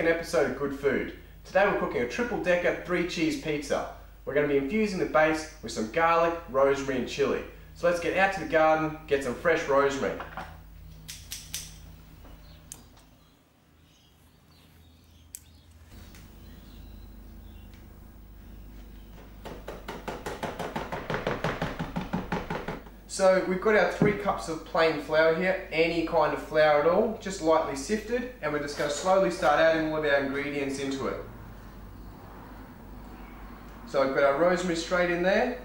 second episode of Good Food. Today we're cooking a triple-decker 3-cheese pizza. We're going to be infusing the base with some garlic, rosemary and chili. So let's get out to the garden, get some fresh rosemary. So we've got our 3 cups of plain flour here, any kind of flour at all, just lightly sifted, and we're just going to slowly start adding all of our ingredients into it. So I've got our rosemary straight in there.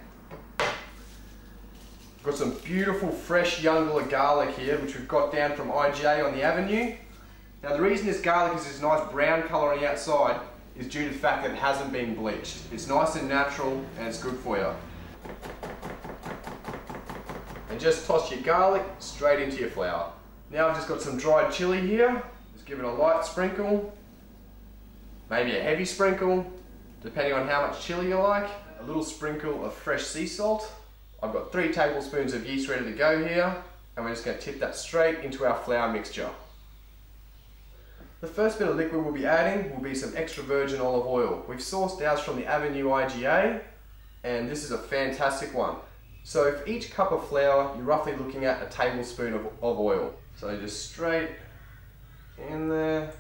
Got some beautiful fresh Youngler garlic here, which we've got down from IGA on the avenue. Now the reason this garlic is this nice brown colour on the outside is due to the fact that it hasn't been bleached. It's nice and natural and it's good for you. And just toss your garlic straight into your flour. Now I've just got some dried chili here. Just give it a light sprinkle, maybe a heavy sprinkle, depending on how much chili you like. A little sprinkle of fresh sea salt. I've got 3 tablespoons of yeast ready to go here, and we're just going to tip that straight into our flour mixture. The first bit of liquid we'll be adding will be some extra virgin olive oil. We've sourced ours from the Avenue IGA, and this is a fantastic one. So for each cup of flour, you're roughly looking at a tablespoon of oil. So just straight in there.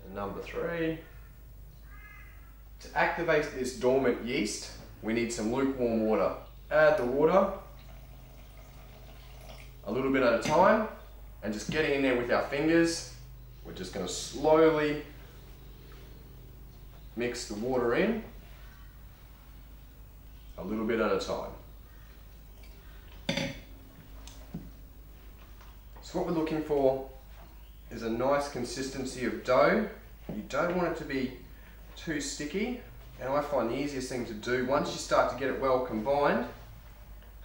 And number 3. To activate this dormant yeast, we need some lukewarm water. Add the water a little bit at a time, and just getting in there with our fingers. We're just going to slowly mix the water in. A little bit at a time. So what we're looking for is a nice consistency of dough. You don't want it to be too sticky, and I find the easiest thing to do, once you start to get it well combined,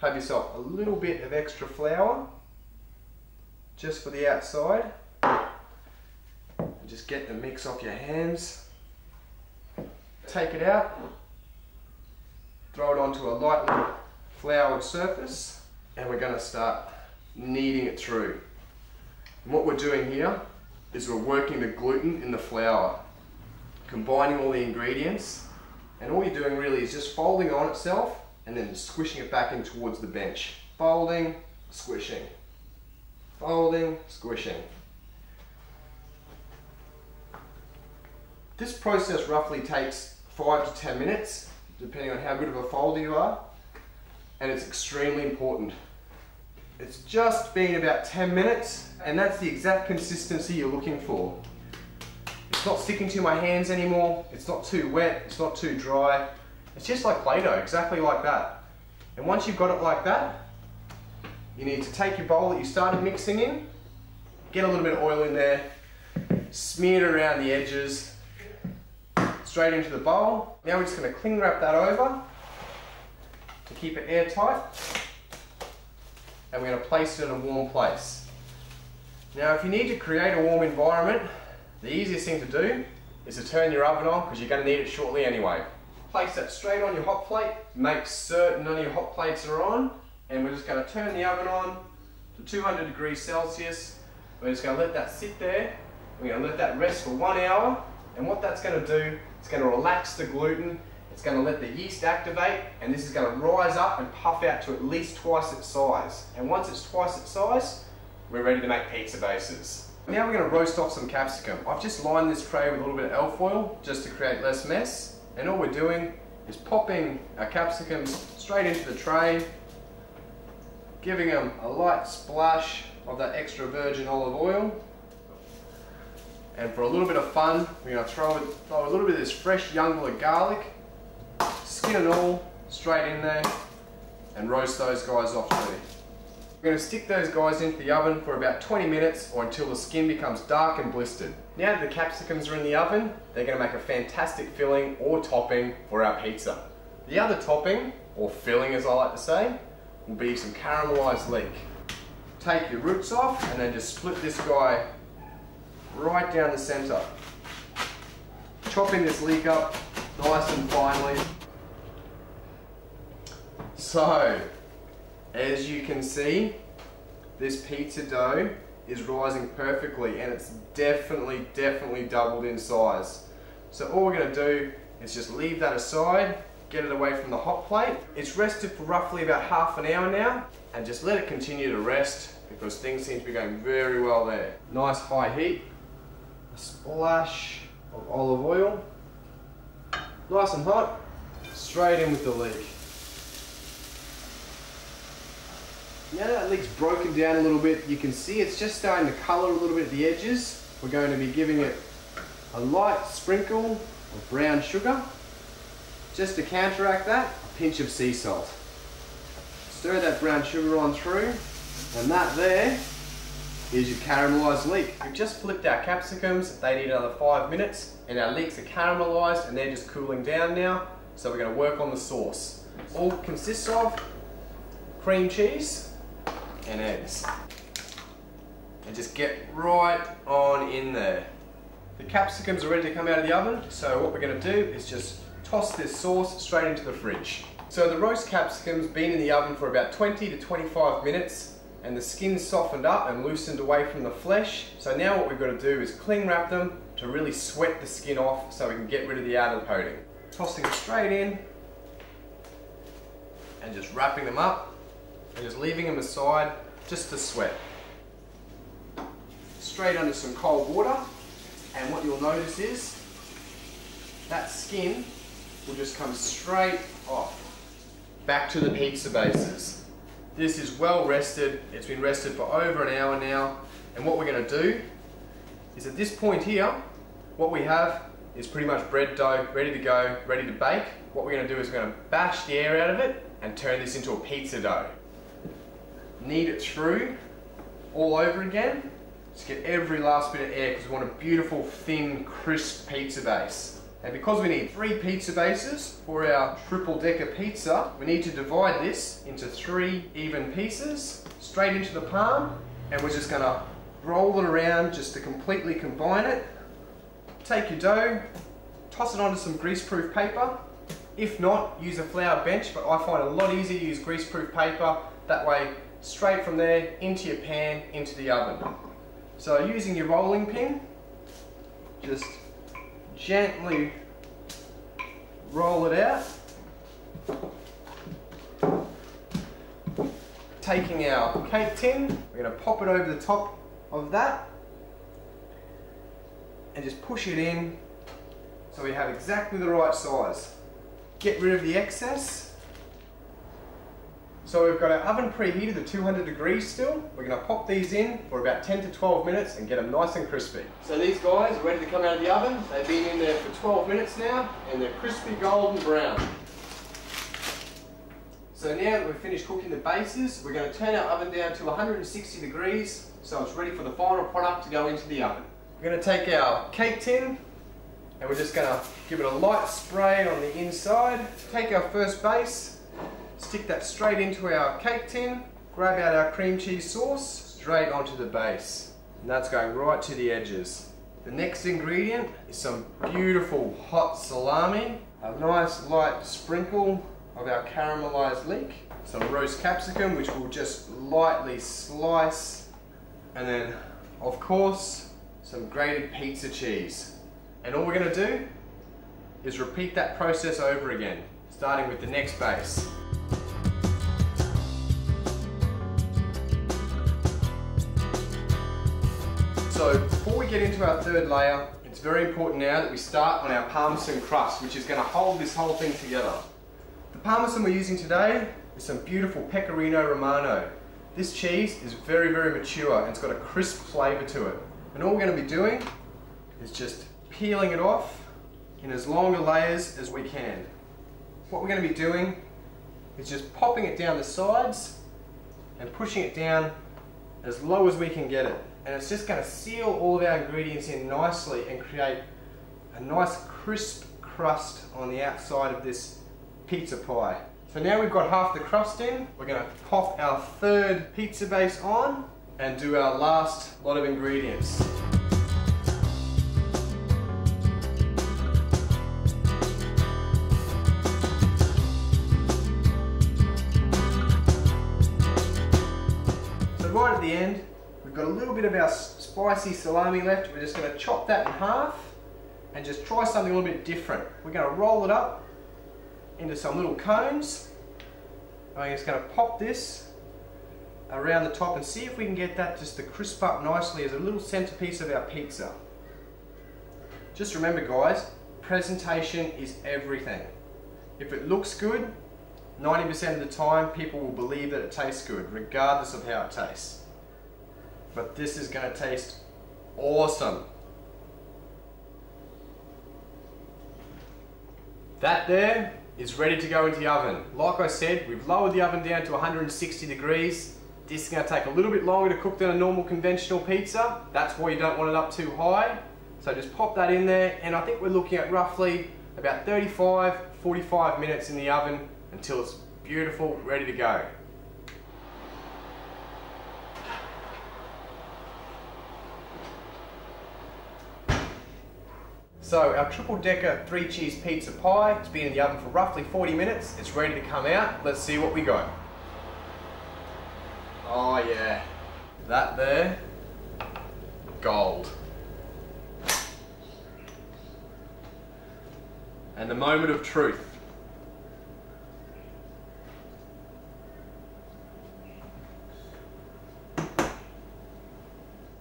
have yourself a little bit of extra flour just for the outside, and just get the mix off your hands. Take it out, throw it onto a lightly floured surface, and we're going to start kneading it through. And what we're doing here is we're working the gluten in the flour, combining all the ingredients, and all you're doing really is just folding on itself and then squishing it back in towards the bench. Folding, squishing. Folding, squishing. This process roughly takes 5 to 10 minutes, depending on how good of a folder you are, and it's extremely important. It's just been about 10 minutes, and that's the exact consistency you're looking for. It's not sticking to my hands anymore, it's not too wet, it's not too dry. It's just like Play-Doh, exactly like that. And once you've got it like that, you need to take your bowl that you started mixing in, get a little bit of oil in there, smear it around the edges, straight into the bowl. Now we're just going to cling wrap that over to keep it airtight, and we're going to place it in a warm place. Now if you need to create a warm environment, the easiest thing to do is to turn your oven on, because you're going to need it shortly anyway. Place that straight on your hot plate, make certain none of your hot plates are on, and we're just going to turn the oven on to 200 degrees Celsius. We're just going to let that sit there, we're going to let that rest for 1 hour, and what that's going to do, it's going to relax the gluten, it's going to let the yeast activate, and this is going to rise up and puff out to at least twice its size. And once it's twice its size, we're ready to make pizza bases. Now we're going to roast off some capsicum. I've just lined this tray with a little bit of elf oil just to create less mess, and all we're doing is popping our capsicums straight into the tray, giving them a light splash of that extra virgin olive oil. And for a little bit of fun, we're going to throw a little bit of this fresh Youngler garlic, skin and all, straight in there, and roast those guys off too. We're going to stick those guys into the oven for about 20 minutes or until the skin becomes dark and blistered. Now that the capsicums are in the oven, they're going to make a fantastic filling or topping for our pizza. The other topping, or filling as I like to say, will be some caramelized leek. Take your roots off and then just split this guy right down the center. Chopping this leek up nice and finely. So, as you can see, this pizza dough is rising perfectly, and it's definitely doubled in size. So all we're going to do is just leave that aside, get it away from the hot plate. It's rested for roughly about half an hour now, and just let it continue to rest because things seem to be going very well there. Nice high heat, a splash of olive oil, nice and hot, straight in with the leek. Now that leek's broken down a little bit, you can see it's just starting to colour a little bit at the edges. We're going to be giving it a light sprinkle of brown sugar. Just to counteract that, a pinch of sea salt. Stir that brown sugar on through, and that there is your caramelised leek. We've just flipped our capsicums, they need another 5 minutes, and our leeks are caramelised and they're just cooling down now, so we're going to work on the sauce. All it consists of cream cheese and eggs. And just get right on in there. The capsicums are ready to come out of the oven, so what we're going to do is just toss this sauce straight into the fridge. So the roast capsicum's been in the oven for about 20 to 25 minutes, and the skin's softened up and loosened away from the flesh. So now what we've got to do is cling wrap them to really sweat the skin off so we can get rid of the outer coating. Tossing it straight in and just wrapping them up and just leaving them aside just to sweat. Straight under some cold water, and what you'll notice is that skin will just come straight off. Back to the pizza bases. This is well rested. It's been rested for over an hour now, and what we're going to do is at this point here, what we have is pretty much bread dough ready to go, ready to bake. What we're going to do is we're going to bash the air out of it and turn this into a pizza dough. Knead it through all over again. Just get every last bit of air because we want a beautiful, thin, crisp pizza base. And because we need 3 pizza bases for our triple-decker pizza, we need to divide this into 3 even pieces, straight into the palm, and we're just going to roll it around just to completely combine it. Take your dough, toss it onto some greaseproof paper. If not, use a flour bench, but I find it a lot easier to use greaseproof paper. That way, straight from there, into your pan, into the oven. So using your rolling pin, just gently roll it out. Taking our cake tin, we're going to pop it over the top of that and just push it in so we have exactly the right size. Get rid of the excess. So we've got our oven preheated at 200 degrees still. We're going to pop these in for about 10 to 12 minutes and get them nice and crispy. So these guys are ready to come out of the oven. They've been in there for 12 minutes now and they're crispy golden brown. So now that we've finished cooking the bases, we're going to turn our oven down to 160 degrees so it's ready for the final product to go into the oven. We're going to take our cake tin and we're just going to give it a light spray on the inside. Take our first base, stick that straight into our cake tin, grab out our cream cheese sauce, straight onto the base. And that's going right to the edges. The next ingredient is some beautiful hot salami, a nice light sprinkle of our caramelized leek, some roast capsicum which we'll just lightly slice, and then of course some grated pizza cheese. And all we're going to do is repeat that process over again, starting with the next base. So before we get into our third layer, it's very important now that we start on our parmesan crust, which is going to hold this whole thing together. The parmesan we're using today is some beautiful Pecorino Romano. This cheese is very, very mature and it's got a crisp flavour to it. And all we're going to be doing is just peeling it off in as longer layers as we can. What we're going to be doing is just popping it down the sides and pushing it down as low as we can get it. And it's just going to seal all of our ingredients in nicely and create a nice crisp crust on the outside of this pizza pie. So now we've got half the crust in, we're going to pop our third pizza base on and do our last lot of ingredients. So right at the end, we've got a little bit of our spicy salami left. We're just going to chop that in half and just try something a little bit different. We're going to roll it up into some little cones. I'm just going to pop this around the top and see if we can get that just to crisp up nicely as a little centerpiece of our pizza. Just remember guys, presentation is everything. If it looks good, 90% of the time people will believe that it tastes good, regardless of how it tastes. But this is going to taste awesome. That there is ready to go into the oven. Like I said, we've lowered the oven down to 160 degrees. This is going to take a little bit longer to cook than a normal conventional pizza. That's why you don't want it up too high. So just pop that in there, and I think we're looking at roughly about 35-45 minutes in the oven until it's beautiful, ready to go. So our triple decker 3 cheese pizza pie has been in the oven for roughly 40 minutes. It's ready to come out. Let's see what we got. Oh yeah, that there, gold. And the moment of truth.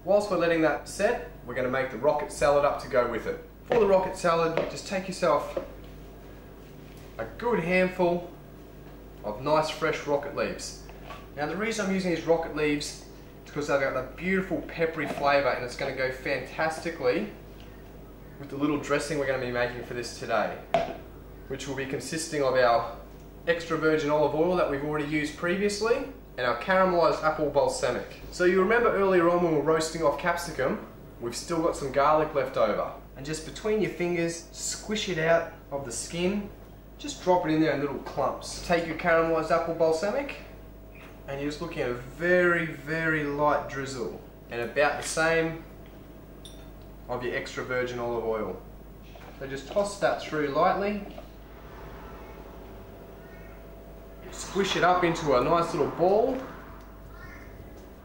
Whilst we're letting that set, we're going to make the rocket salad up to go with it. For the rocket salad, just take yourself a good handful of nice fresh rocket leaves. Now the reason I'm using these rocket leaves is because they've got that beautiful peppery flavour, and it's going to go fantastically with the little dressing we're going to be making for this today, which will be consisting of our extra virgin olive oil that we've already used previously and our caramelised apple balsamic. So you remember earlier on when we were roasting off capsicum, we've still got some garlic left over. And just between your fingers, squish it out of the skin, just drop it in there in little clumps. Take your caramelised apple balsamic and you're just looking at a very, very light drizzle, and about the same of your extra virgin olive oil. So just toss that through lightly. Squish it up into a nice little ball.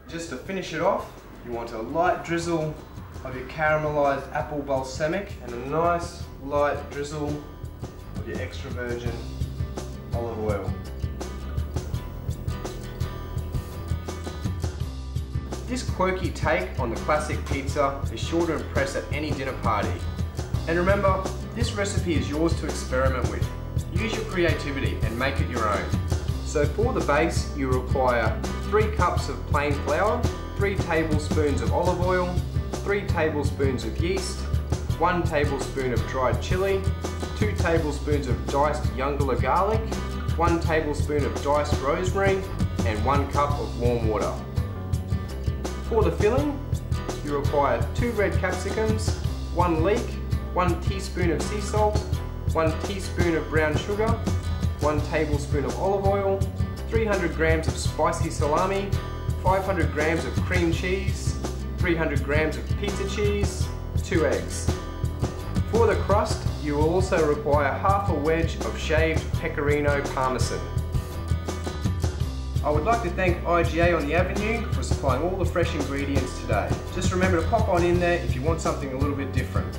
Just to finish it off, you want a light drizzle of your caramelised apple balsamic and a nice light drizzle of your extra virgin olive oil. This quirky take on the classic pizza is sure to impress at any dinner party. And remember, this recipe is yours to experiment with. Use your creativity and make it your own. So for the base, you require 3 cups of plain flour, 3 tablespoons of olive oil, 3 tablespoons of yeast, 1 tablespoon of dried chili, 2 tablespoons of diced Youngula garlic, 1 tablespoon of diced rosemary, and 1 cup of warm water. For the filling, you require 2 red capsicums, 1 leek, 1 teaspoon of sea salt, 1 teaspoon of brown sugar, 1 tablespoon of olive oil, 300 grams of spicy salami, 500 grams of cream cheese, 300 grams of pizza cheese, 2 eggs. For the crust, you will also require half a wedge of shaved pecorino parmesan. I would like to thank IGA on the Avenue for supplying all the fresh ingredients today. Just remember to pop on in there if you want something a little bit different.